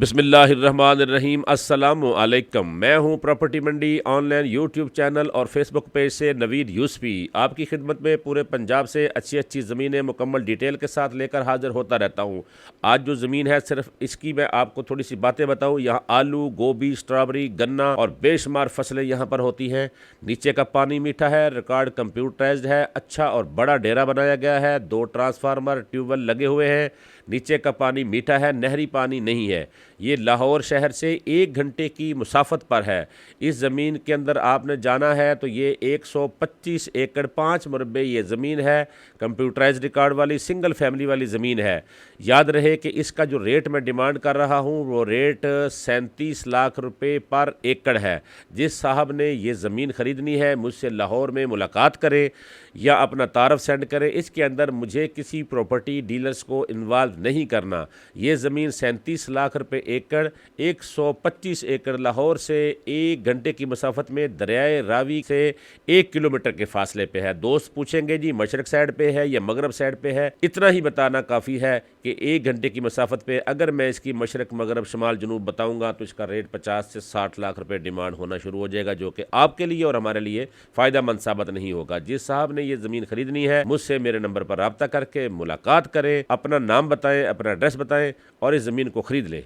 बिस्मिल्लाहिर्रहमानिर्रहीम अस्सलामु अलैकुम। मैं हूं प्रॉपर्टी मंडी ऑनलाइन यूट्यूब चैनल और फेसबुक पेज से नवीद यूसफी आपकी खिदमत में पूरे पंजाब से अच्छी अच्छी ज़मीनें मुकम्मल डिटेल के साथ लेकर हाज़िर होता रहता हूं। आज जो ज़मीन है सिर्फ इसकी मैं आपको थोड़ी सी बातें बताऊं। यहाँ आलू, गोभी, स्ट्रॉबेरी, गन्ना और बेशुमार फसलें यहाँ पर होती हैं। नीचे का पानी मीठा है, रिकॉर्ड कंप्यूटराइज्ड है, अच्छा और बड़ा डेरा बनाया गया है, 2 ट्रांसफार्मर ट्यूबवेल लगे हुए हैं। नीचे का पानी मीठा है, नहरी पानी नहीं है। ये लाहौर शहर से 1 घंटे की मुसाफत पर है। इस ज़मीन के अंदर आपने जाना है तो ये 125 एकड़ 5 मुरब्बे ये ज़मीन है। कंप्यूटराइज रिकॉर्ड वाली सिंगल फैमिली वाली ज़मीन है। याद रहे कि इसका जो रेट मैं डिमांड कर रहा हूँ वो रेट 37 लाख रुपए पर एकड़ है। जिस साहब ने ये ज़मीन ख़रीदनी है मुझसे लाहौर में मुलाकात करें या अपना तारफ़ सेंड करें। इसके अंदर मुझे किसी प्रॉपर्टी डीलर्स को इन्वॉल्व नहीं करना। ये ज़मीन 37 लाख रुपए एकड़, 125 एकड़ लाहौर से 1 घंटे की मसाफत में दरियाए रावी से 1 किलोमीटर के फासले पे है। दोस्त पूछेंगे जी मशरक साइड पे है या मगरब साइड पे है, इतना ही बताना काफ़ी है कि 1 घंटे की मसाफत पे अगर मैं इसकी मशरक, मगरब, शमाल, जनूब बताऊंगा तो इसका रेट 50 से 60 लाख रुपए डिमांड होना शुरू हो जाएगा, जो कि आपके लिए और हमारे लिए फ़ायदा मंद साबित नहीं होगा। जिस साहब ने ये ज़मीन खरीदनी है मुझसे मेरे नंबर पर रब्ता करके मुलाकात करें, अपना नाम बताएं, अपना एड्रेस बताएं और इस ज़मीन को ख़रीद लें।